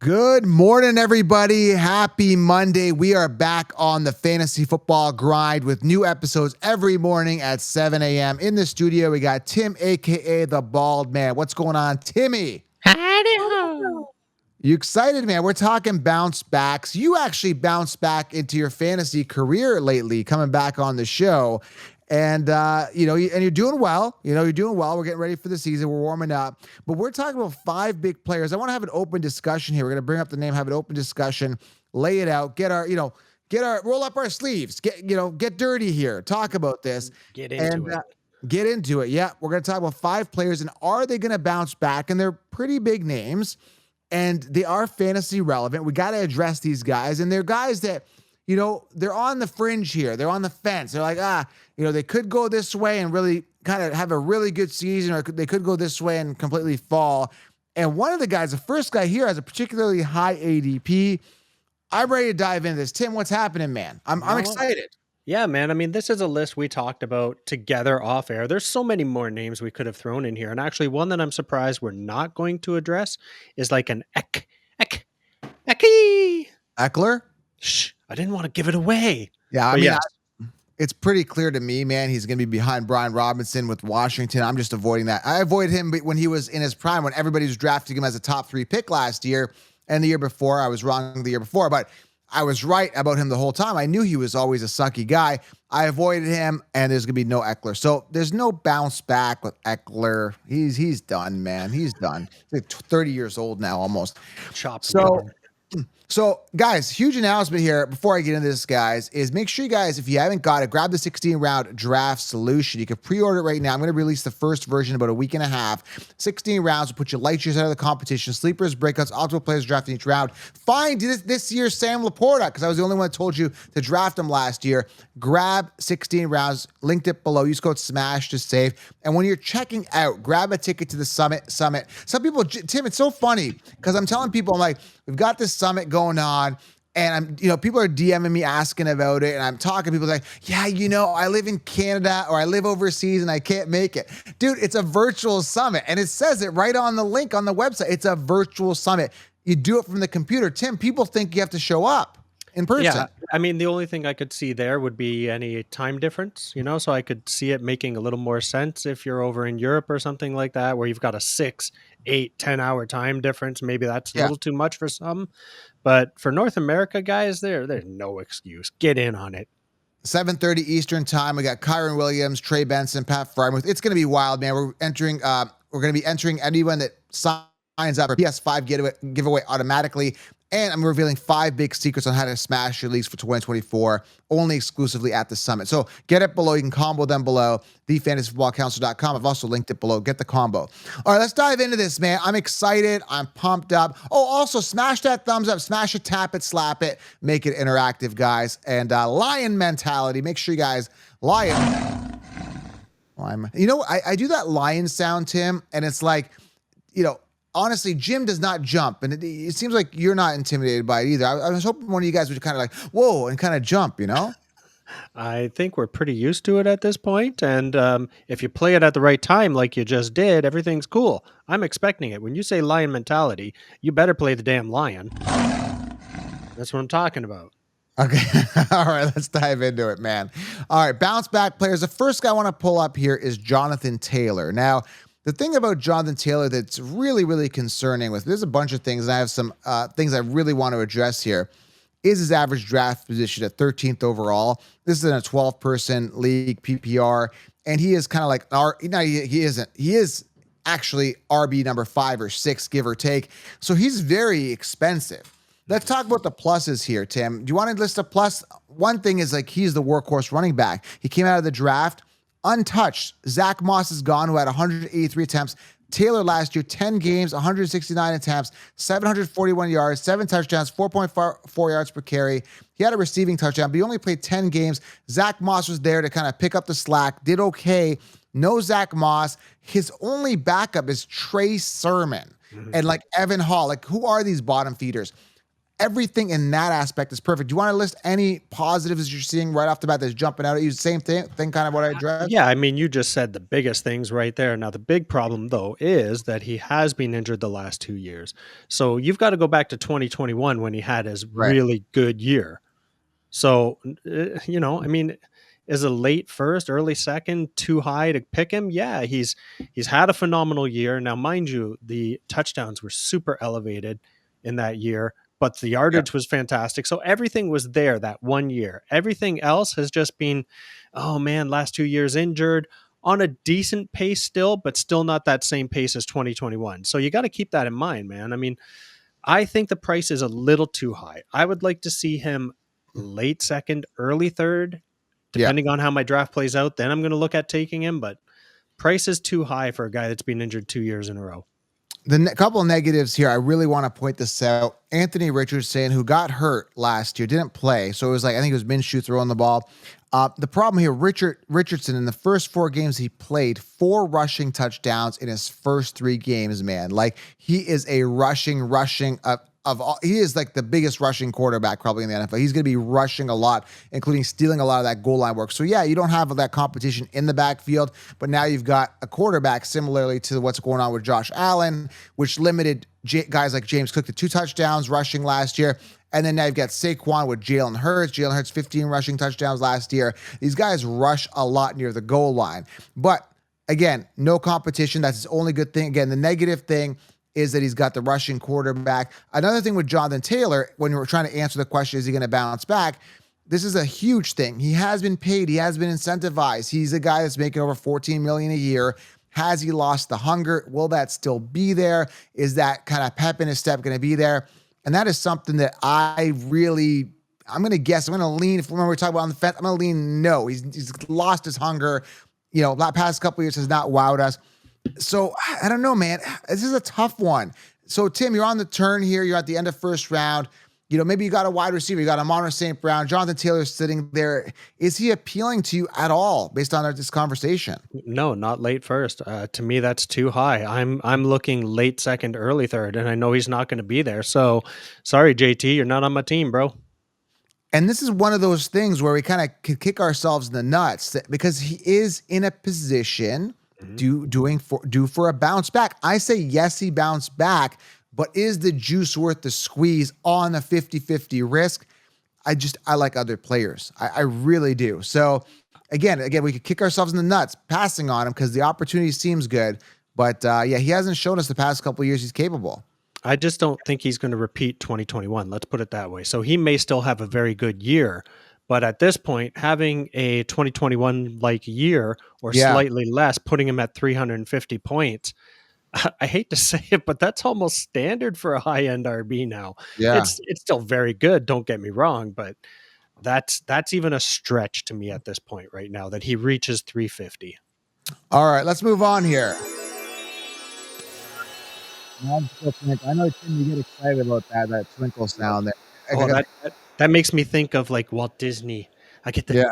Good morning, everybody. Happy Monday. We are back on the fantasy football grind with new episodes every morning at 7 a.m. In the studio, we got Tim, aka the Bald Man. What's going on, Timmy? Howdy ho. You excited, man? We're talking bounce backs. You actually bounced back into your fantasy career lately, coming back on the show. And you're doing well. You're doing well. We're getting ready for the season. We're warming up. But we're talking about five big players. I want to have an open discussion here. We're going to bring up the name, have an open discussion, lay it out, roll up our sleeves, get dirty here, talk about this. Get into it. Get into it. Yeah, we're going to talk about five players, and are they going to bounce back? And they're pretty big names, and they are fantasy relevant. We got to address these guys, and they're guys that, they're on the fringe here. They're on the fence. They're like, they could go this way and really kind of have a really good season, or they could go this way and completely fall. And one of the guys, the first guy here, has a particularly high ADP. I'm ready to dive into this. Tim, what's happening, man? I'm excited. Yeah, man. I mean, this is a list we talked about together off air. There's so many more names we could have thrown in here. And actually, one that I'm surprised we're not going to address is like an Eckler? Shh, I didn't want to give it away. Yeah, it's pretty clear to me, man. He's going to be behind Brian Robinson with Washington. I'm just avoiding that. I avoided him when he was in his prime, when everybody was drafting him as a top 3 pick last year and the year before. I was wrong the year before, but I was right about him the whole time. I knew he was always a sucky guy. I avoided him, and there's going to be no Eckler. So there's no bounce back with Eckler. He's done, man. He's done. He's like 30 years old now, almost. So, guys, huge announcement here before I get into this, guys, is make sure you guys, if you haven't got it, grab the 16-round draft solution. You can pre-order it right now. I'm going to release the first version in about a week and a half. 16 rounds will put you light years out of the competition. Sleepers, breakouts, optimal players drafting each round. Find this year's Sam Laporta, because I was the only one that told you to draft him last year. Grab 16 rounds, linked it below. Use code SMASH to save. And when you're checking out, grab a ticket to the summit. Some people, Tim, it's so funny, because I'm telling people, I'm like, we've got this summit going on, and people are DMing me asking about it, and I'm talking to people like, yeah, I live in Canada or I live overseas and I can't make it. Dude, it's a virtual summit, and it says it right on the link on the website. It's a virtual summit. You do it from the computer. Tim, people think you have to show up in person. Yeah, I mean, the only thing I could see there would be any time difference, so I could see it making a little more sense if you're over in Europe or something like that, where you've got a 6, 8, 10-hour time difference. Maybe that's a little too much for some. But for North America, guys, there's no excuse. Get in on it. 7:30 Eastern time. We got Kyron Williams, Trey Benson, Pat Freiermuth. It's going to be wild, man. We're going to be entering anyone that signs up for PS5 giveaway automatically. And I'm revealing 5 big secrets on how to smash your leagues for 2024, only exclusively at the summit. So get it below. You can combo them below, thefantasyfootballcouncil.com. I've also linked it below. Get the combo. All right, let's dive into this, man. I'm excited. I'm pumped up. Oh, also smash that thumbs up, smash it, tap it, slap it, make it interactive, guys. And lion mentality. Make sure you guys lion. I do that lion sound, Tim, and it's like, honestly, Jim does not jump, and it seems like you're not intimidated by it either. I was hoping one of you guys would kind of like, whoa, and kind of jump, I think we're pretty used to it at this point, and if you play it at the right time like you just did, everything's cool. I'm expecting it. When you say lion mentality, you better play the damn lion. That's what I'm talking about. Okay. All right, let's dive into it, man. All right, bounce back players. The first guy I want to pull up here is Jonathan Taylor. Now, the thing about Jonathan Taylor that's really, really concerning there's a bunch of things, and I have some things I really want to address here, is his average draft position at 13th overall. This is in a 12-person league, PPR, and he is kind of like, he isn't. He is actually RB number 5 or 6, give or take. So he's very expensive. Let's talk about the pluses here, Tim. Do you want to list a plus? One thing is he's the workhorse running back. He came out of the draft untouched. Zach Moss is gone, who had 183 attempts. Taylor last year, 10 games, 169 attempts, 741 yards, 7 touchdowns, 4.4 yards per carry. He had a receiving touchdown, but he only played 10 games. Zach Moss was there to kind of pick up the slack, did okay. No Zach Moss. His only backup is Trey Sermon and Evan Hall. Who are these bottom feeders? everything in that aspect is perfect. Do you want to list any positives you're seeing right off the bat that's jumping out at you? Same thing kind of what I addressed? Yeah, I mean, you just said the biggest things right there. Now, the big problem, though, is that he has been injured the last 2 years. So you've got to go back to 2021 when he had his Right. really good year. So, I mean, is a late first, early second too high to pick him? Yeah, he's had a phenomenal year. Now, mind you, the touchdowns were super elevated in that year, but the Yeah. yardage was fantastic. So everything was there that one year. Everything else has just been, oh man, last 2 years injured on a decent pace still, but still not that same pace as 2021. So you got to keep that in mind, man. I mean, I think the price is a little too high. I would like to see him late second, early third, Yeah. depending on how my draft plays out. Then I'm going to look at taking him, but price is too high for a guy that's been injured 2 years in a row. Couple of negatives here. I really want to point this out. Anthony Richardson, who got hurt last year, didn't play. So it was like, I think it was Minshew throwing the ball. The problem here, Richardson, in the first 4 games he played, 4 rushing touchdowns in his first 3 games, man. Like, he is a rushing of all, he is like the biggest rushing quarterback probably in the NFL. He's going to be rushing a lot, including stealing a lot of that goal line work. So yeah, you don't have that competition in the backfield, but now you've got a quarterback similarly to what's going on with Josh Allen, which limited guys like James Cook to 2 touchdowns rushing last year. And then now you've got Saquon with Jalen Hurts. Jalen Hurts, 15 rushing touchdowns last year. These guys rush a lot near the goal line. But again, no competition. That's his only good thing. Again, the negative thing is that he's got the rushing quarterback. Another thing with Jonathan Taylor, when we're trying to answer the question, is he going to bounce back? This is a huge thing. He has been paid. He has been incentivized. He's a guy that's making over $14 million a year. Has he lost the hunger? Will that still be there? Is that kind of pep in his step going to be there? And that is something that I'm going to guess. I'm going to lean, if we're talking about on the fence, I'm going to lean no. He's lost his hunger. The past couple of years has not wowed us. So I don't know, man. This is a tough one. So Tim, you're on the turn here. You're at the end of first round. Maybe you got a wide receiver. You got Amon-Ra St. Brown. Jonathan Taylor sitting there. Is he appealing to you at all based on this conversation? No, not late first. To me, that's too high. I'm looking late second, early third, and I know he's not going to be there. So sorry, JT, you're not on my team, bro. And this is one of those things where we kind of could kick ourselves in the nuts because he is in a position due for a bounce back. I say yes, he bounced back, but is the juice worth the squeeze on a 50-50 risk? I like other players. I really do. So again, we could kick ourselves in the nuts passing on him because the opportunity seems good. But he hasn't shown us the past couple of years he's capable. I just don't think he's going to repeat 2021. Let's put it that way. So he may still have a very good year, but at this point, having a 2021-like year or slightly less, putting him at 350 points, I hate to say it, but that's almost standard for a high-end RB now. Yeah. It's still very good, don't get me wrong, but that's even a stretch to me at this point right now that he reaches 350. All right, let's move on here. I know, Tim, you get excited about that twinkle sound there. Oh, that makes me think of like Walt Disney. I get the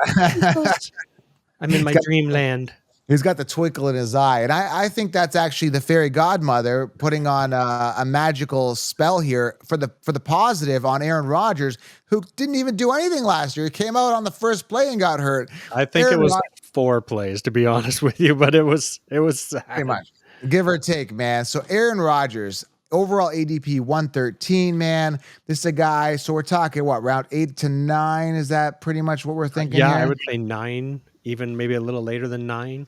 I'm in my dreamland. He's got the twinkle in his eye. And I think that's actually the fairy godmother putting on a magical spell here for the positive on Aaron Rodgers, who didn't even do anything last year. He came out on the first play and got hurt. I think it was 4 plays, to be honest with you, but it was sad. Pretty much. Give or take, man. So Aaron Rodgers, overall ADP 113, man. This is a guy. So we're talking round 8 to 9? Is that pretty much what we're thinking? Yeah, here? I would say 9, even maybe a little later than 9.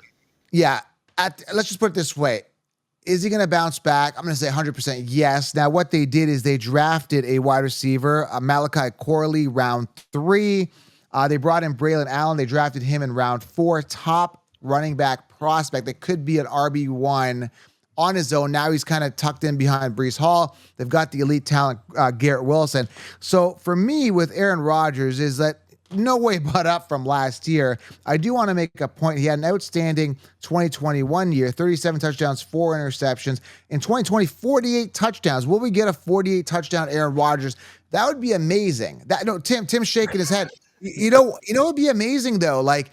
Yeah. Let's just put it this way. Is he going to bounce back? I'm going to say 100% yes. Now, what they did is they drafted a wide receiver, Malachi Corley, round 3. They brought in Braylon Allen. They drafted him in round 4. Top running back prospect that could be an RB1 on his own. Now he's kind of tucked in behind Breece Hall. They've got the elite talent, Garrett Wilson. So for me with Aaron Rodgers is that no way but up from last year. I do want to make a point. He had an outstanding 2021 year, 37 touchdowns, 4 interceptions. In 2020, 48 touchdowns. Will we get a 48 touchdown Aaron Rodgers? That would be amazing. Tim's shaking his head. It would be amazing though. Like,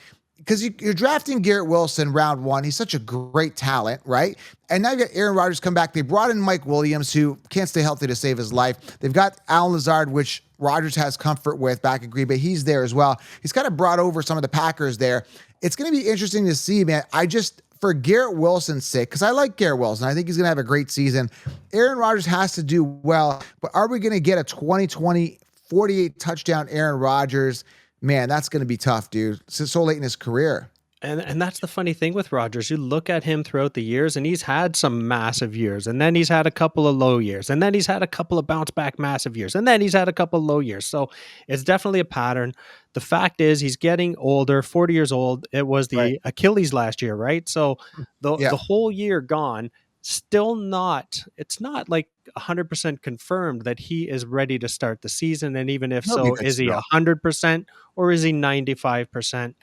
because you're drafting Garrett Wilson round one. He's such a great talent, right? And now you got Aaron Rodgers come back. They brought in Mike Williams, who can't stay healthy to save his life. They've got Alan Lazard, which Rodgers has comfort with back in Green Bay. He's there as well. He's kind of brought over some of the Packers there. It's going to be interesting to see, man. For Garrett Wilson's sake, because I like Garrett Wilson. I think he's going to have a great season. Aaron Rodgers has to do well, but are we going to get a 2020 48 touchdown Aaron Rodgers? Man, that's going to be tough, dude. So late in his career. And that's the funny thing with Rodgers. You look at him throughout the years, and he's had some massive years, and then he's had a couple of low years, and then he's had a couple of bounce back massive years, and then he's had a couple of low years. So it's definitely a pattern. The fact is, he's getting older, 40 years old. It was the Right. Achilles last year, right? So Yeah. the whole year gone, still not, it's not like 100% confirmed that he is ready to start the season. And even if He'll be so, good is he still. 100% or is he 95%?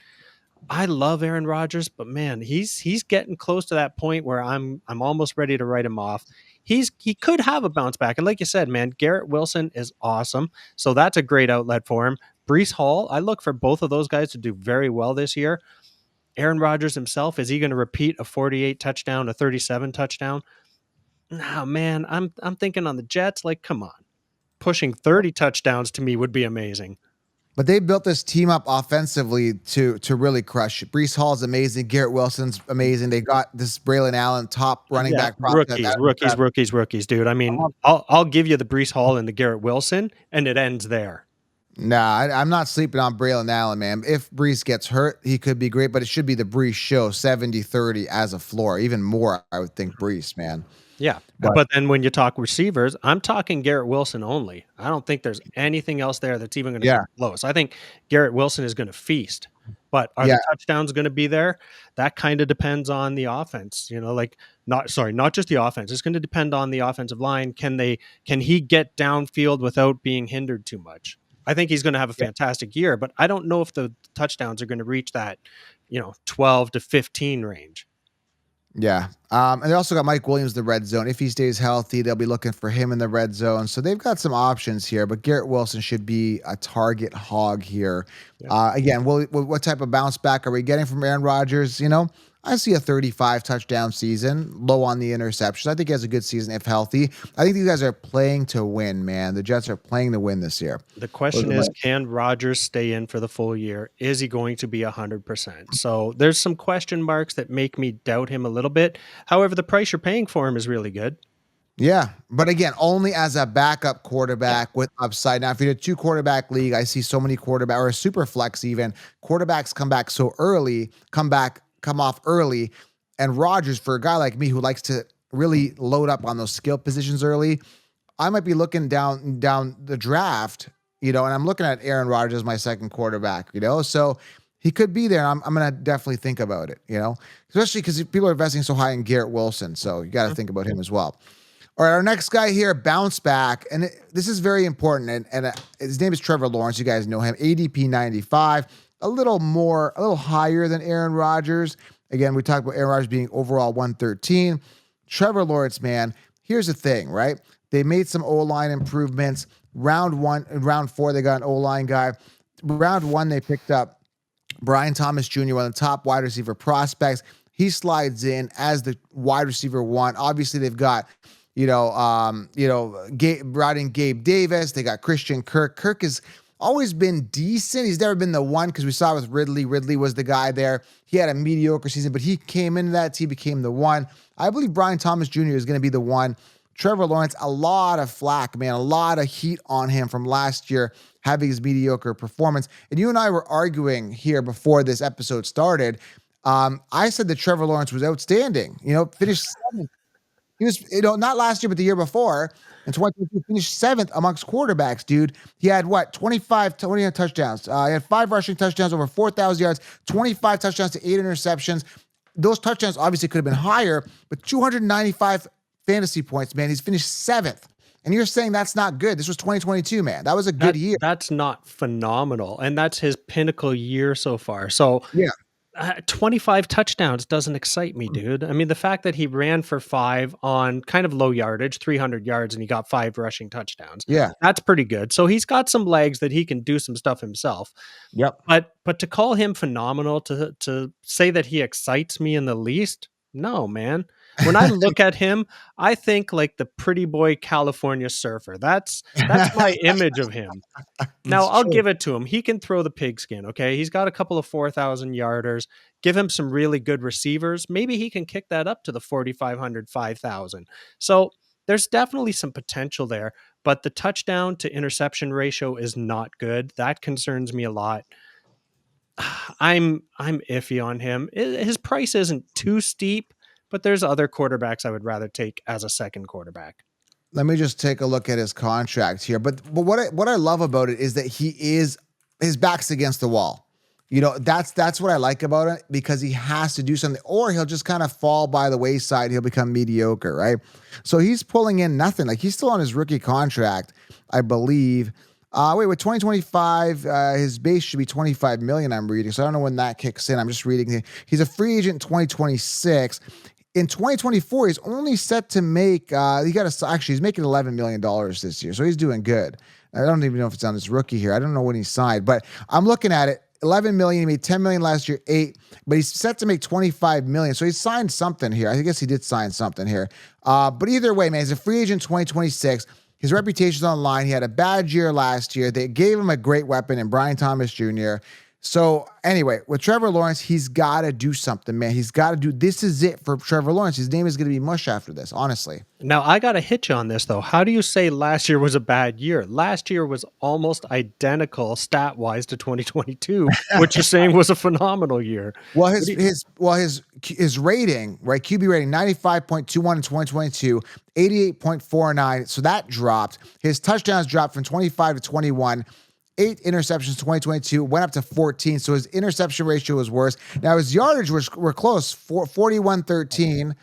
I love Aaron Rodgers, but man, he's getting close to that point where I'm almost ready to write him off. He could have a bounce back, and like you said, man, Garrett Wilson is awesome, so that's a great outlet for him. Brees Hall, I look for both of those guys to do very well this year. Aaron Rodgers himself, is he going to repeat a 48 touchdown, a 37 touchdown? Nah, man, I'm thinking on the Jets. Like, come on, pushing 30 touchdowns to me would be amazing. But they built this team up offensively to really crush it. Brees Hall's amazing. Garrett Wilson's amazing. They got this Braylon Allen, top running Yeah, back prospect. rookies, dude. I mean, Um, I'll give you the Brees Hall and the Garrett Wilson, and it ends there. Nah, I'm not sleeping on Braylon Allen, man. If Brees gets hurt, he could be great, but it should be the Brees show 70-30 as a floor. Even more, I would think, Brees, man. Yeah, But but then when you talk receivers, I'm talking Garrett Wilson only. I don't think there's anything else there that's even going to yeah, come close. I think Garrett Wilson is going to feast. But are yeah, the touchdowns going to be there? That kind of depends on the offense. Like not just the offense. It's going to depend on the offensive line. Can he get downfield without being hindered too much? I think he's going to have a yeah. fantastic year, but I don't know if the touchdowns are going to reach that, 12 to 15 range. Yeah. And they also got Mike Williams, the red zone. If he stays healthy, they'll be looking for him in the red zone. So they've got some options here, but Garrett Wilson should be a target hog here. Yeah. Again, what type of bounce back are we getting from Aaron Rodgers? I see a 35 touchdown season, low on the interceptions. I think he has a good season if healthy. I think these guys are playing to win, man. The Jets are playing to win this year. The Those question are is, my- can Rodgers stay in for the full year? Is he going to be 100%? So there's some question marks that make me doubt him a little bit. However, the price you're paying for him is really good. Yeah, but again, only as a backup Yeah. quarterback with upside. Now, if you're a two quarterback league, I see so many quarterback or a super flex even quarterbacks come off early, and Rodgers for a guy like me who likes to really load up on those skill positions early, I might be looking down the draft, and I'm looking at Aaron Rodgers as my second quarterback, so he could be there. I'm gonna definitely think about it, especially because people are investing so high in Garrett Wilson, so you got to think about him as well. All right, our next guy here, bounce back, and this is very important. And his name is Trevor Lawrence. You guys know him. ADP 95, a little higher than Aaron Rodgers. Again, we talked about Aaron Rodgers being overall 113. Trevor Lawrence, man, here's the thing, right? They made some O-line improvements. Round 1 and round 4, they got an O-line guy. Round 1, they picked up Brian Thomas Jr., one of the top wide receiver prospects. He slides in as the wide receiver 1. Obviously, they've got brought in Gabe Davis. They got Christian Kirk. Kirk has always been decent. He's never been the one because we saw with Ridley. Ridley was the guy there. He had a mediocre season, but he came into that team, became the one. I believe Brian Thomas Jr. is going to be the one. Trevor Lawrence, a lot of flack, man, a lot of heat on him from last year having his mediocre performance. And you and I were arguing here before this episode started. I said that Trevor Lawrence was outstanding. Finished seventh. He was, not last year, but the year before. In 2022, finished 7th amongst quarterbacks, dude. He had 20 touchdowns. He had 5 rushing touchdowns, over 4,000 yards, 25 touchdowns to 8 interceptions. Those touchdowns obviously could have been higher, but 295 fantasy points, man. He's finished 7th. And you're saying that's not good. This was 2022, man. That was a good year. That's not phenomenal. And that's his pinnacle year so far. So Yeah. 25 touchdowns doesn't excite me, dude. I mean, the fact that he ran for 5 on kind of low yardage, 300 yards, and he got 5 rushing touchdowns, Yeah. that's pretty good. So he's got some legs that he can do some stuff himself. Yep. But to call him phenomenal, to say that he excites me in the least, no, man. When I look at him, I think like the pretty boy California surfer. That's my image of him. Now, It's I'll true. give it to him. He can throw the pigskin, okay? He's got a couple of 4,000 yarders. Give him some really good receivers. Maybe he can kick that up to the 4,500, 5,000. So there's definitely some potential there, but the touchdown to interception ratio is not good. That concerns me a lot. I'm iffy on him. His price isn't too steep, but there's other quarterbacks I would rather take as a second quarterback. Let me just take a look at his contract here. But what I love about it is that his back's against the wall. That's what I like about it, because he has to do something, or he'll just kind of fall by the wayside. He'll become mediocre, right? So he's pulling in nothing. Like, he's still on his rookie contract, I believe. With 2025, his base should be 25 million. I'm reading, so I don't know when that kicks in. I'm just reading. He's a free agent in 2026. In 2024, he's only set to make. He's making $11 million this year, so he's doing good. I don't even know if it's on his rookie here. I don't know when he signed, but I'm looking at it. 11 million. He made 10 million last year, 8, but he's set to make 25 million. So he signed something here. I guess he did sign something here. But either way, man, he's a free agent 2026. His reputation's online. He had a bad year last year. They gave him a great weapon in Brian Thomas Jr. So anyway, with Trevor Lawrence, he's got to do something, man. He's got to do. This is it for Trevor Lawrence. His name is going to be mush after this, honestly. Now, I got to hit you on this, though. How do you say last year was a bad year? Last year was almost identical stat wise to 2022, which you're saying was a phenomenal year. Well, What do his rating, right? QB rating 95.21 in 2022, 88.49. So that dropped. His touchdowns dropped from 25 to 21. 8 interceptions 2022, went up to 14. So his interception ratio was worse. Now his yardage were close, 4113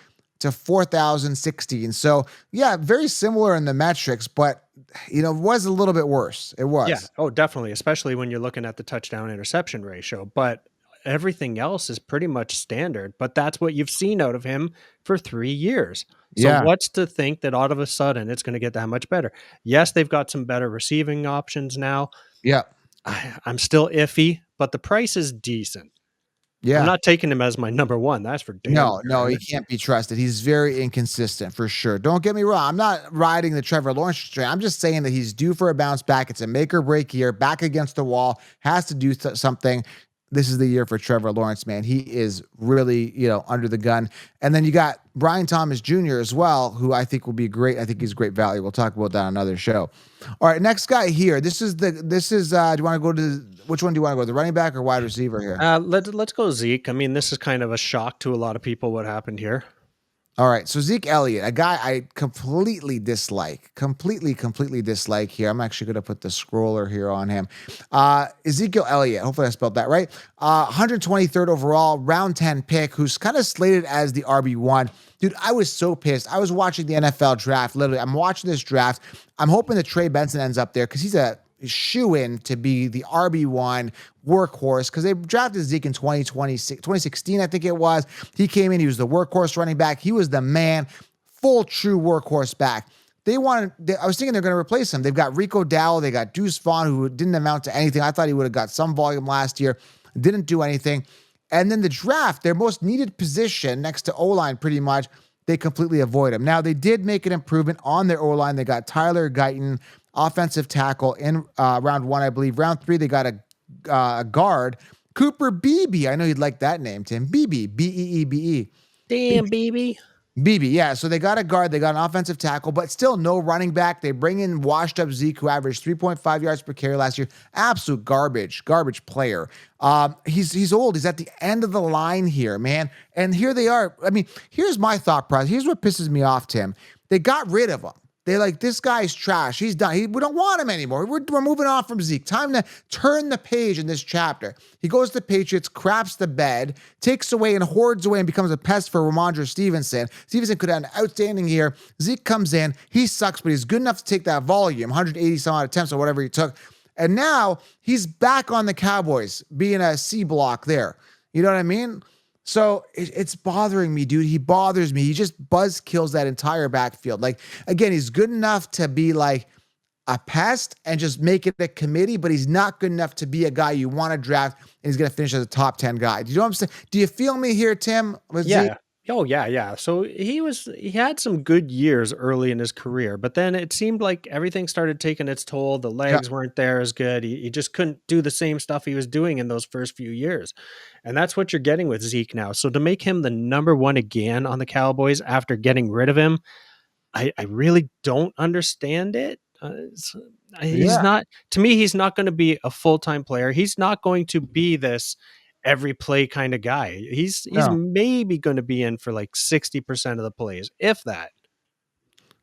to 4016. So yeah, very similar in the metrics, but it was a little bit worse. It Yeah. was. Oh, definitely. Especially when you're looking at the touchdown interception ratio. But everything else is pretty much standard. But that's what you've seen out of him for 3 years. So Yeah. what's to think that all of a sudden it's going to get that much better? Yes, they've got some better receiving options now. Yeah. I'm still iffy, but the price is decent. I'm Yeah. not taking him as my number one. That's for damn No, sure. no, he can't be trusted. He's very inconsistent for sure. Don't get me wrong. I'm not riding the Trevor Lawrence train. I'm just saying that he's due for a bounce back. It's a make or break year, back against the wall, has to do something. This is the year for Trevor Lawrence, man. He is really, under the gun. And then you got Brian Thomas Jr. as well, who I think will be great. I think he's great value. We'll talk about that on another show. All right, next guy here. Do you want to go to, which one do you want to go, the running back or wide receiver here? Let's go Zeke. I mean, this is kind of a shock to a lot of people what happened here. All right, so Zeke Elliott, a guy I completely dislike here. I'm actually going to put the scroller here on him. Ezekiel Elliott, hopefully I spelled that right. 123rd overall, round 10 pick, who's kind of slated as the RB1. Dude, I was so pissed. I was watching the NFL draft. Literally, I'm watching this draft. I'm hoping that Trey Benson ends up there because he's a shoe-in to be the RB1 workhorse, because they drafted Zeke in 2016, I think it was. He came in, he was the workhorse running back. He was the man, full true workhorse back. I was thinking they're going to replace him. They've got Rico Dowell, they got Deuce Vaughn, who didn't amount to anything. I thought he would have got some volume last year, didn't do anything. And then the draft, their most needed position next to O-line pretty much, they completely avoid him. Now, they did make an improvement on their O-line. They got Tyler Guyton, offensive tackle, in round 1, I believe. Round 3, they got a guard, Cooper Beebe. I know you'd like that name, Tim. Beebe, Beebe. Damn, baby. Beebe, yeah. So they got a guard, they got an offensive tackle, but still no running back. They bring in washed up Zeke, who averaged 3.5 yards per carry last year. Absolute garbage player. He's old. He's at the end of the line here, man. And here they are. I mean, here's my thought process. Here's what pisses me off, Tim. They got rid of him. They're like, this guy's trash. He's done. We don't want him anymore. We're moving on from Zeke. Time to turn the page in this chapter. He goes to the Patriots, craps the bed, takes away and hoards away and becomes a pest for Ramondre Stevenson. Stevenson could have an outstanding year. Zeke comes in. He sucks, but he's good enough to take that volume, 180 some odd attempts or whatever he took. And now he's back on the Cowboys, being a C block there. You know what I mean? So it's bothering me, dude. He bothers me. He just buzz kills that entire backfield. Like, again, he's good enough to be like a pest and just make it a committee, but he's not good enough to be a guy you want to draft and he's going to finish as a top 10 guy. Do you know what I'm saying? Do you feel me here, Tim? With Zeke? Yeah. Oh yeah, yeah. So he had some good years early in his career, but then it seemed like everything started taking its toll. The Yeah. legs weren't there as good. He just couldn't do the same stuff he was doing in those first few years. And that's what you're getting with Zeke now. So to make him the number one again on the Cowboys after getting rid of him, I really don't understand it. He's Yeah. not, to me, he's not going to be a full-time player. He's not going to be this every play kind of guy. He's No. maybe going to be in for like 60% of the plays, if that.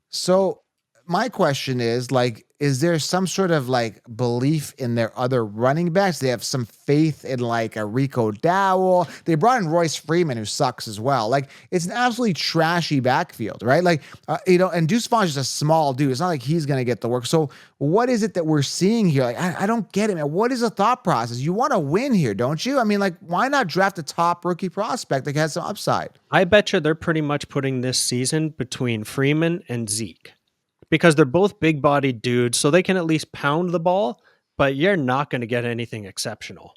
So my question is like, is there some sort of like belief in their other running backs? They have some faith in like a Rico Dowell. They brought in Royce Freeman, who sucks as well. Like it's an absolutely trashy backfield, right? Like, and Deuce Vaughn's just a small dude. It's not like he's going to get the work. So what is it that we're seeing here? Like, I don't get it, man. What is the thought process? You want to win here, don't you? I mean, like, why not draft a top rookie prospect that has some upside? I bet you they're pretty much putting this season between Freeman and Zeke because they're both big bodied dudes, so they can at least pound the ball, but you're not going to get anything exceptional.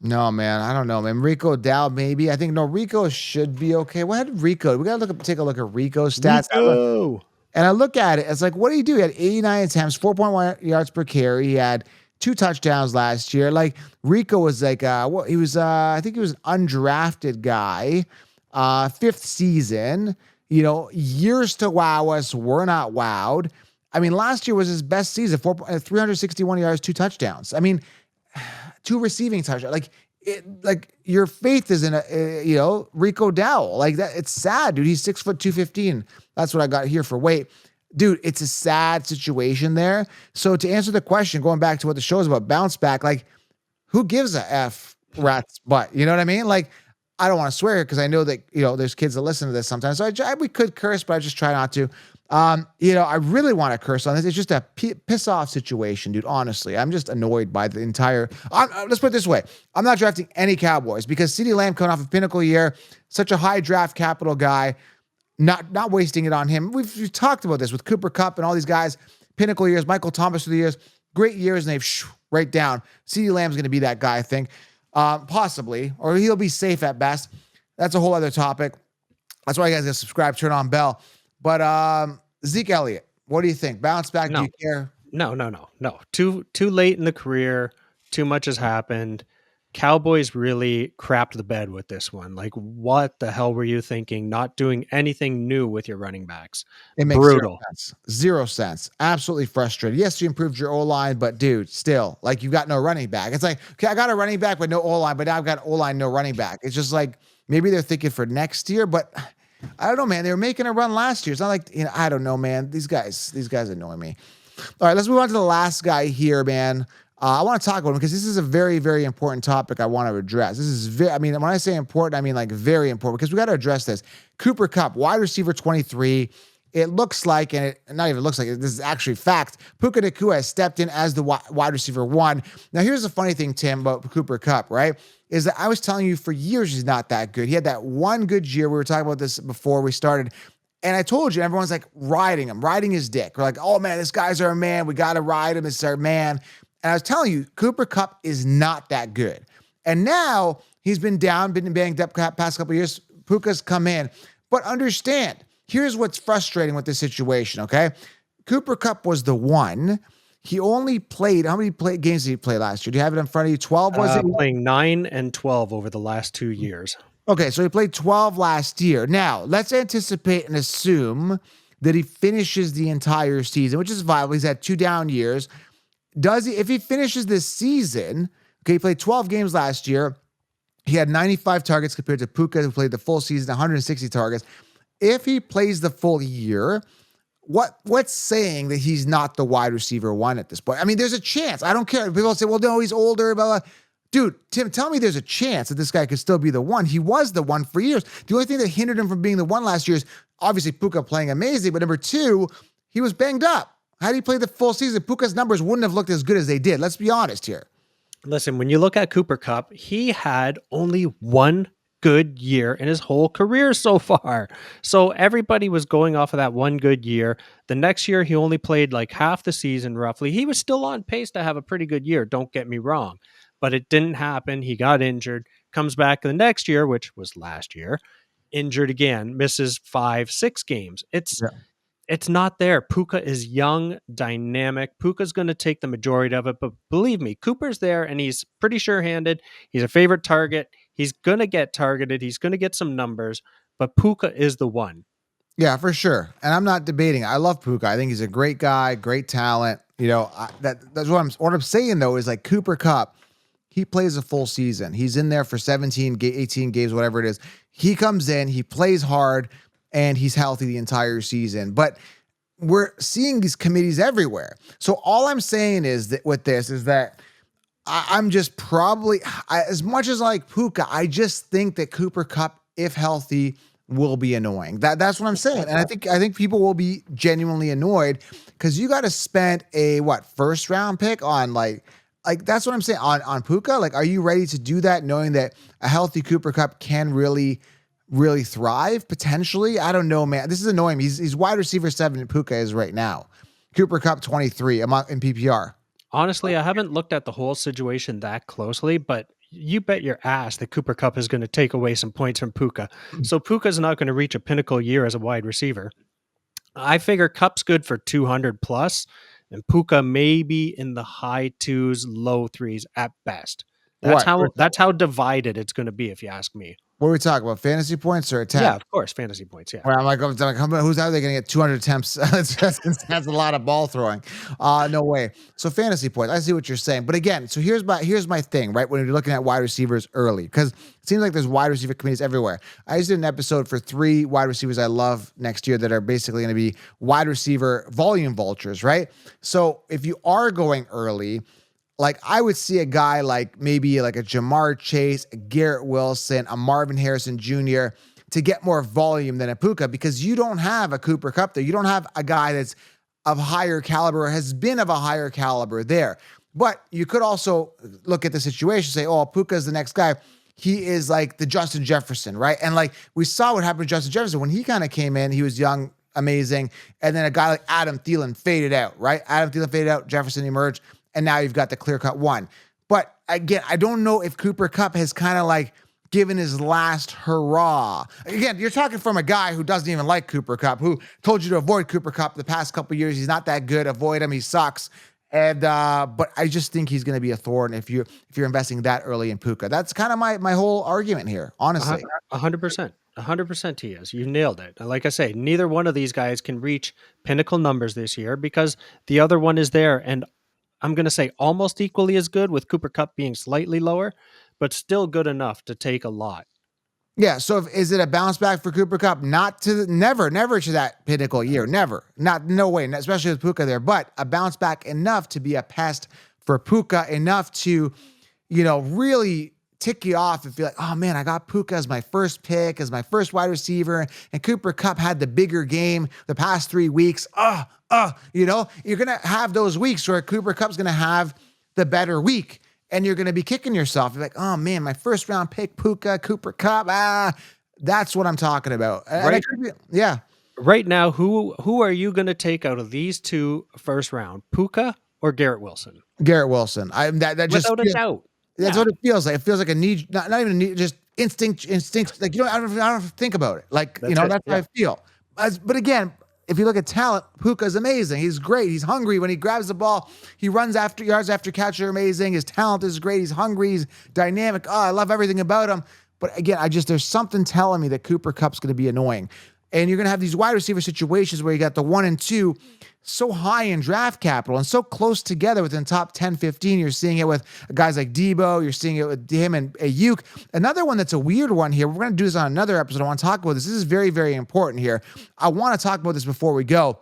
No, man, I don't know, man. Rico Dow, maybe. I think no, Rico should be okay. What had Rico? We gotta take a look at Rico's stats. Rico. And I look at it, it's like, what did he do? He had 89 attempts, 4.1 yards per carry. He had 2 touchdowns last year. Like Rico was like, he was, I think he was an undrafted guy, fifth season. You know, years to wow us, we're not wowed. I mean, last year was his best season, 361 yards, 2 touchdowns. I mean, 2 receiving touchdowns. Like your faith is in Rico Dowell. Like that, it's sad, dude. He's 6'2", 215. That's what I got here for weight. Dude, it's a sad situation there. So to answer the question, going back to what the show is about, bounce back, like who gives a F rat's butt? You know what I mean? Like, I don't want to swear because I know that, there's kids that listen to this sometimes. So we could curse, but I just try not to. I really want to curse on this. It's just a piss off situation, dude. Honestly, I'm just annoyed by the entire. Let's put it this way: I'm not drafting any Cowboys because CeeDee Lamb coming off a pinnacle year, such a high draft capital guy. Not wasting it on him. We've talked about this with Cooper Kupp and all these guys. Pinnacle years, Michael Thomas through the years, great years, and they've right down. CeeDee Lamb's going to be that guy, I think, possibly, or he'll be safe at best. That's a whole other topic. That's why you guys gotta subscribe, turn on bell. But Zeke Elliott, what do you think? Bounce back? No. Do you care? No. Too late in the career. Too much has happened. Cowboys really crapped the bed with this one. Like, what the hell were you thinking? Not doing anything new with your running backs. It makes Brutal. 0 sense. 0 sense. Absolutely frustrated. Yes, you improved your O-line, but dude, still, like you've got no running back. It's like, okay, I got a running back but no O-line, but now I've got O-line, no running back. It's just like maybe they're thinking for next year, but I don't know, man. They were making a run last year. It's not like, I don't know, man. These guys annoy me. All right, let's move on to the last guy here, man. I want to talk about him because this is a very, very important topic I want to address. This is when I say important, I mean like very important because we got to address this. Cooper Kupp, wide receiver 23. It looks like, and it not even looks like it, this is actually fact. Puka Nacua has stepped in as the wide receiver 1. Now, here's the funny thing, Tim, about Cooper Kupp, right? Is that I was telling you for years he's not that good. He had that one good year. We were talking about this before we started. And I told you, everyone's like riding his dick. We're like, oh man, this guy's our man. We got to ride him. It's our man. And I was telling you, Cooper Kupp is not that good. And now he's been banged up past couple of years. Puka's come in. But understand, here's what's frustrating with this situation, okay? Cooper Kupp was the one. He only played, how many games did he play last year? Do you have it in front of you? 12 was it? Playing 9 and 12 over the last 2 years. Okay, so he played 12 last year. Now, let's anticipate and assume that he finishes the entire season, which is viable. He's had 2 down years. If he finishes this season, okay, he played 12 games last year. He had 95 targets compared to Puka, who played the full season, 160 targets. If he plays the full year, what's saying that he's not the wide receiver 1 at this point? I mean, there's a chance. I don't care. People say, well, no, he's older, blah, blah. Dude, Tim, tell me there's a chance that this guy could still be the 1. He was the 1 for years. The only thing that hindered him from being the 1 last year is obviously Puka playing amazing, but number 2, he was banged up. How do you play the full season? Puka's numbers wouldn't have looked as good as they did. Let's be honest here. Listen, when you look at Cooper Cup, he had only one good year in his whole career so far. So everybody was going off of that one good year. The next year, he only played like half the season roughly. He was still on pace to have a pretty good year, don't get me wrong, but it didn't happen. He got injured, comes back the next year, which was last year, injured again, misses 5, 6 games. It's not there. Puka is young, dynamic. Puka's going to take the majority of it, but believe me, Cooper's there and he's pretty sure-handed. He's a favorite target. He's going to get targeted. He's going to get some numbers, but Puka is the one. Yeah, for sure. And I'm not debating. I love Puka. I think he's a great guy, great talent. That's what I'm saying though is like Cooper Cup. He plays a full season. He's in there for 18 games, whatever it is. He comes in, he plays hard, and he's healthy the entire season. But we're seeing these committees everywhere. So all I'm saying is that with this is that I'm just probably as much as I like Puka, I just think that Cooper Cup, if healthy, will be annoying. That's what I'm saying. And I think people will be genuinely annoyed because you got to spend a first round pick on like that's what I'm saying on Puka. Like, are you ready to do that knowing that a healthy Cooper Cup can really thrive potentially? I don't know, man. This is annoying me. He's wide receiver 7 and Puka is right now. Cooper Cup 23 in PPR. Honestly, I haven't looked at the whole situation that closely, but you bet your ass that Cooper Cup is going to take away some points from Puka. So Puka's not going to reach a pinnacle year as a wide receiver. I figure Cup's good for 200 plus, and Puka maybe in the high twos, low threes at best. What? That's how divided it's going to be, if you ask me. What are we talking about? Fantasy points or Yeah, attempts? of course, fantasy points. Yeah. Where I'm like, who's out there going to get 200 attempts? That's a lot of ball throwing. No way. So fantasy points. I see what you're saying, but again, so here's my thing, right? When you're looking at wide receivers early, because it seems like there's wide receiver committees everywhere. I just did an episode for 3 wide receivers I love next year that are basically going to be wide receiver volume vultures, right? So if you are going early, like I would see a guy like maybe like a Jamar Chase, a Garrett Wilson, a Marvin Harrison Jr. to get more volume than a Puka because you don't have a Cooper Cup there. You don't have a guy that's of higher caliber or has been of a higher caliber there. But you could also look at the situation, say, oh, Puka is the next guy. He is like the Justin Jefferson, right? And like we saw what happened to Justin Jefferson when he kind of came in, he was young, amazing. And then a guy like Adam Thielen faded out, right? Adam Thielen faded out, Jefferson emerged. And now you've got the clear-cut one. But again, I don't know if Cooper Cup has kind of like given his last hurrah. Again, you're talking from a guy who doesn't even like Cooper Cup, who told you to avoid Cooper Cup the past couple of years. He's not that good. Avoid him. He sucks. And but I just think he's going to be a thorn if you're investing that early in Puka. That's kind of my whole argument here, honestly. 100%. 100% he is. You nailed it. Like I say, neither one of these guys can reach pinnacle numbers this year because the other one is there. And I'm going to say almost equally as good with Cooper Cup being slightly lower, but still good enough to take a lot. Yeah. So is it a bounce back for Cooper Cup? Never to that pinnacle year. Never. No way. Especially with Puka there, but a bounce back enough to be a pest for Puka, enough to, really tick you off and feel like, oh man, I got Puka as my first pick, as my first wide receiver, and Cooper Cup had the bigger game the past 3 weeks. You're going to have those weeks where Cooper Cup's going to have the better week and you're going to be kicking yourself. You're like, oh man, my first round pick, Puka, Cooper Cup. That's what I'm talking about. Right. Yeah. Right now, who are you going to take out of these 2 first round, Puka or Garrett Wilson? Garrett Wilson. That just without a doubt. That's what it feels like. It feels like a need, not even a need, just instinct. Like, I don't have to think about it. Like, that's how I feel. But again, if you look at talent, Puka's amazing. He's great. He's hungry when he grabs the ball. He runs after yards after catch are amazing. His talent is great. He's hungry. He's dynamic. Oh, I love everything about him. But again, there's something telling me that Cooper Cup's going to be annoying. And you're going to have these wide receiver situations where you got the 1 and 2 so high in draft capital and so close together within top 10, 15. You're seeing it with guys like Debo. You're seeing it with him and Ayuk. Another one that's a weird one here. We're going to do this on another episode. I want to talk about this. This is very, very important here. I want to talk about this before we go.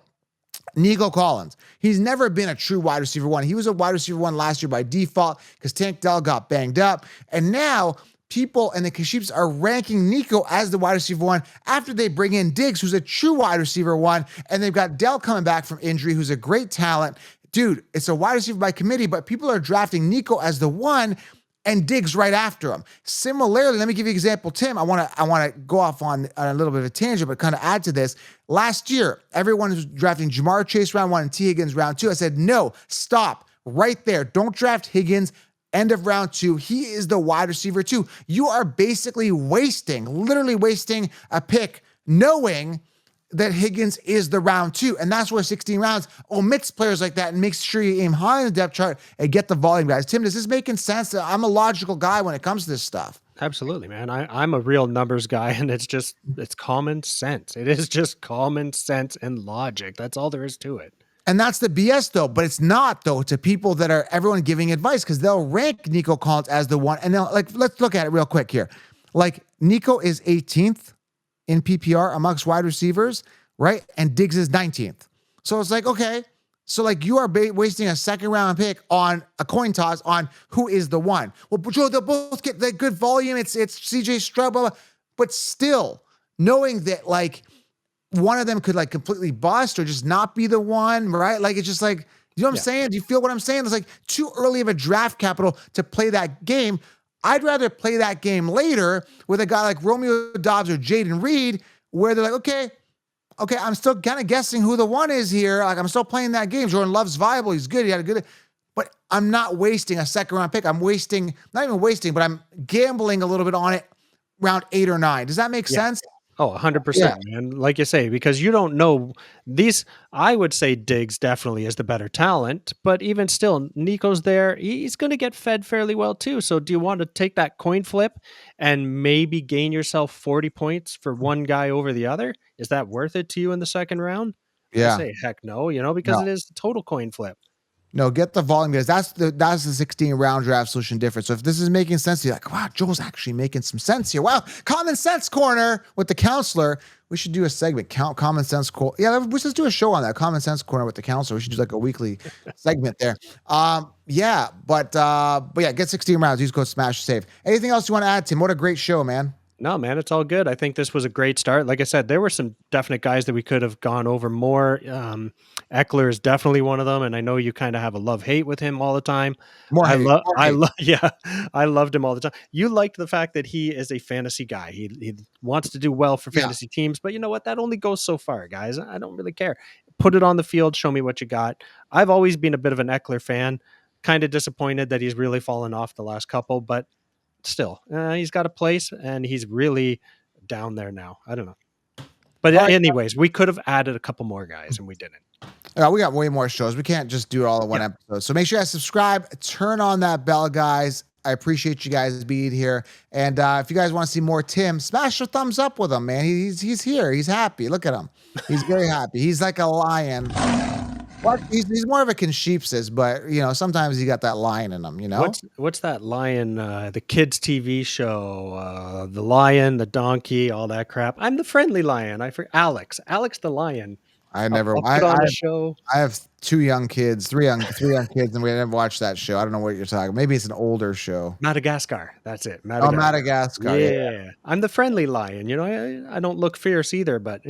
Nico Collins. He's never been a true wide receiver 1. He was a wide receiver 1 last year by default because Tank Dell got banged up. And now people and the Kaships are ranking Nico as the wide receiver 1 after they bring in Diggs, who's a true wide receiver 1, and they've got Dell coming back from injury, who's a great talent. dude, it's a wide receiver by committee, but people are drafting Nico as the one and Diggs right after him. Similarly, let me give you an example, Tim. I want to go off on a little bit of a tangent, but kind of add to this. Last year, everyone was drafting Jamar Chase round 1 and T. Higgins round 2. I said, no, stop right there. Don't draft Higgins. End of round 2. He is the wide receiver 2. You are basically literally wasting a pick, knowing that Higgins is the round 2. And that's where 16 rounds omits players like that and makes sure you aim high in the depth chart and get the volume, guys. Tim, does this making sense? I'm a logical guy when it comes to this stuff. Absolutely, man. I'm a real numbers guy, and it's common sense. It is just common sense and logic. That's all there is to it. And that's the BS, though. But it's not, though, to people that are everyone giving advice, because they'll rank Nico Collins as the one. And they'll, like, let's look at it real quick here. Like, Nico is 18th in PPR amongst wide receivers, right? And Diggs is 19th. So it's like, okay. So, like, you are wasting a second-round pick on a coin toss on who is the one. Well, Joe, they'll both get that good volume. It's CJ Stroud, blah, blah. But still, knowing that, like, one of them could, like, completely bust or just not be the one, right? Like, it's just like, you know what I'm saying? Do you feel what I'm saying? It's like too early of a draft capital to play that game. I'd rather play that game later with a guy like Romeo Doubs or Jaden Reed, where they're like, okay, I'm still kind of guessing who the one is here. Like, I'm still playing that game. Jordan Love's viable. He's good. He had a good, but I'm not wasting a second round pick. I'm not even wasting, but I'm gambling a little bit on it round 8 or 9. Does that make sense? Oh, 100%, man. Like you say, because you don't know these. I would say Diggs definitely is the better talent, but even still, Nico's there. He's going to get fed fairly well too. So do you want to take that coin flip and maybe gain yourself 40 points for one guy over the other? Is that worth it to you in the second round? Yeah. I say heck no, because it is the total coin flip. No, get the volume, guys. That's the 16 round draft solution difference. So if this is making sense, you're like, wow, Joel's actually making some sense here. Wow, common sense corner with the counselor. We should do a segment, common sense corner. Yeah, we should do a show on that, common sense corner with the counselor. We should do like a weekly segment there. But yeah, get 16 rounds. Use code Smash Save. Anything else you want to add, Tim? What a great show, man. No, man, it's all good. I think this was a great start. Like I said, there were some definite guys that we could have gone over more. Eckler is definitely one of them, and I know you kind of have a love-hate with him all the time. I loved him all the time. You liked the fact that he is a fantasy guy. He wants to do well for fantasy teams, but you know what? That only goes so far, guys. I don't really care. Put it on the field. Show me what you got. I've always been a bit of an Eckler fan. Kind of disappointed that he's really fallen off the last couple, but still, he's got a place, and he's really down there now. I don't know. But anyways, we could have added a couple more guys, and we didn't. We got way more shows. We can't just do it all in one episode. So make sure you guys subscribe. Turn on that bell, guys. I appreciate you guys being here. And if you guys want to see more Tim, smash a thumbs up with him, man. He's here. He's happy. Look at him. He's very happy. He's like a lion. What? He's more of a Concheapsis, but sometimes he got that lion in him. What's that lion? The kids' TV show, the lion, the donkey, all that crap. I'm the friendly lion. Alex the lion. I never. I'll put on the show. I have three young kids, and we never watched that show. I don't know what you're talking. Maybe it's an older show. Madagascar. That's it. Madagascar. Yeah. I'm the friendly lion. I don't look fierce either, but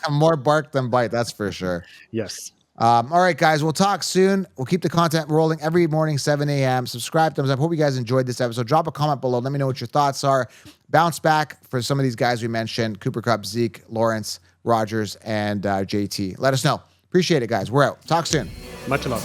more bark than bite. That's for sure. Yes. All right, guys. We'll talk soon. We'll keep the content rolling every morning, 7 a.m. Subscribe, thumbs up. Hope you guys enjoyed this episode. Drop a comment below. Let me know what your thoughts are. Bounce back for some of these guys we mentioned: Cooper Kupp, Zeke, Lawrence, Rodgers, and JT. Let us know. Appreciate it, guys. We're out. Talk soon. Much love.